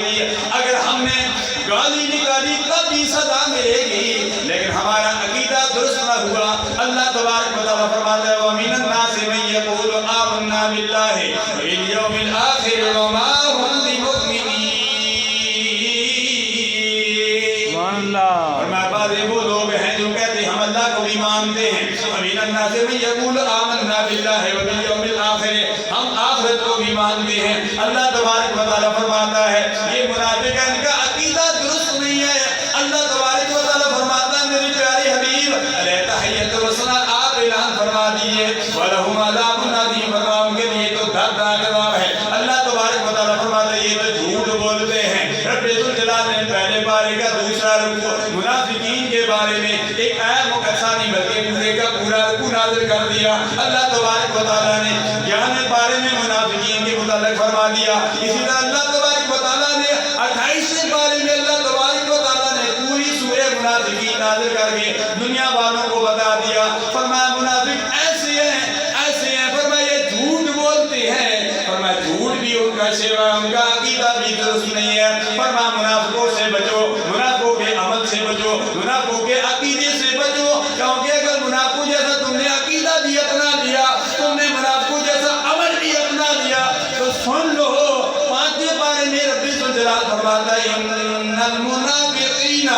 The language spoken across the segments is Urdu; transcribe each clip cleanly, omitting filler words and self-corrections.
اگر ہم نے گالی نکالی تب بھی سزا ملے گی، لیکن ہمارا عقیدہ درست نہ ہوا۔ اللہ تبارک و تعالیٰ فرماتا ہے وَمِنَ النَّاسِ مَن يَقُولُ آمَنَّا بِاللَّهِ وَبِالْيَوْمِ الْآخِرِ وَمَا هُمْ بِمُؤْمِنِينَ۔ فرمایا بعض وہ لوگ ہیں جو کہتے ہیں ہم اللہ کو بھی مانتے ہیں، وَمِنَ النَّاسِ مَن يَقُولُ آمَنَّا بِاللَّهِ وَبِالْيَوْمِ الْآخِرِ، ہم آخرت کو بھی مانتے ہیں۔ اللہ تبارک و تعالیٰ فرماتا ہے یہ منافق ہیں، ان کا عقیدہ درست نہیں ہے۔ اللہ تبارک و تعالیٰ فرماتا ہے میرے پیارے حبیب علیہ تحیت و ثنا آپ اعلان فرما دیجئے وَلَهُمْ عَذَابٌ عَظِیمٌ، فرمایا ان کے لیے تو دردناک عذاب ہے۔ اللہ تبارک و تعالیٰ فرماتا ہے یہ تو جھوٹ بولتے ہیں۔ رب ذوالجلال نے پہلے پارے کا دوسرا رکوع منافقین کے بارے میں ایک آیت مقدسہ نہیں بلکہ پورے کا پورا رکوع نازل کر دیا۔ اللہ تبارک و تعالیٰ نے 11ویں پارے میں منافقین کے متعلق فرما دیا۔ اسی طرح اللہ تبارک و تعالیٰ نے 28ویں پارے میں اللہ تبارک و تعالیٰ نے پوری سورہ منافقین نازل کر کے دنیا والوں کو بتا دیا۔ فرمایا منافق ایسے ہیں، فرمایا یہ جھوٹ بولتے ہیں، فرمایا جھوٹ بھی ان کا شیوا، ان کا عقیدہ بھی درست نہیں ہے۔ فرمایا منافقوں سے بچو، منافقوں کے عمل سے بچو، منافقوں کے عقیدے سے بچو، کیونکہ اگر منافقوں جیسا تم نے عقیدہ بھی اپنا لیا، تم نے منافقوں جیسا عمل بھی اپنا لیا تو سن لو 5ویں پارے میں رب ذوالجلال فرماتا ہے ان المنافقین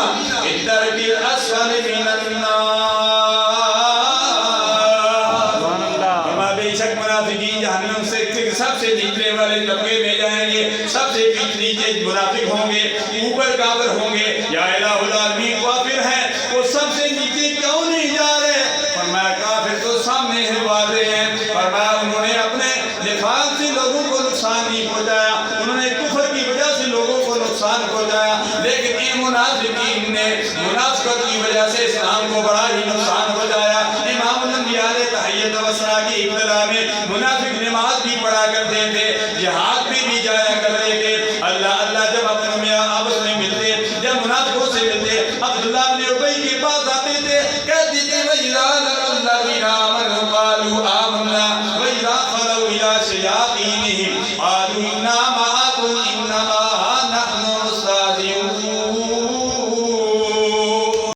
فی الدرک الاسفل من النار، بے شک منافقین جہنم سے سب سے نچلے والے طبقے میں جائیں گے، سب سے نیچے منافق ہوں گے، اوپر کافر ہوں گے۔ یا الہ العالمین کافر ہیں وہ سب سے نیچے کیوں نہیں جا رہے؟ فرمایا کافر تو سامنے سے واضح ہیں۔ فرمایا انہوں نے اپنے نفاق سے لوگوں کو نقصان نہیں پہنچایا، انہوں نے کفر کی وجہ سے لوگوں کو نقصان پہنچایا، لیکن ان منافقین نے منافقت کی وجہ سے اسلام کو بڑا ہی نقصان پہنچایا۔ امام الانبیاء علیہ تحیت و ثنا کی ابتدا میں منافق نماز بھی پڑھا کرتے تھے، جہاد بھی جایا کرتے تھے۔ اللہ جب اپنے میں آپس میں ملتے، جب منافقوں سے ملتے، عبداللہ بن ابی کے پاس آتے تھے، کہتے تھے وَإِذَا لَقُوا الَّذِينَ آمَنُوا قَالُوا آمَنَّا وَإِذَا خَلَوْا إِلَىٰ شَيَاطِینِهِمْ قَالُوا إِنَّا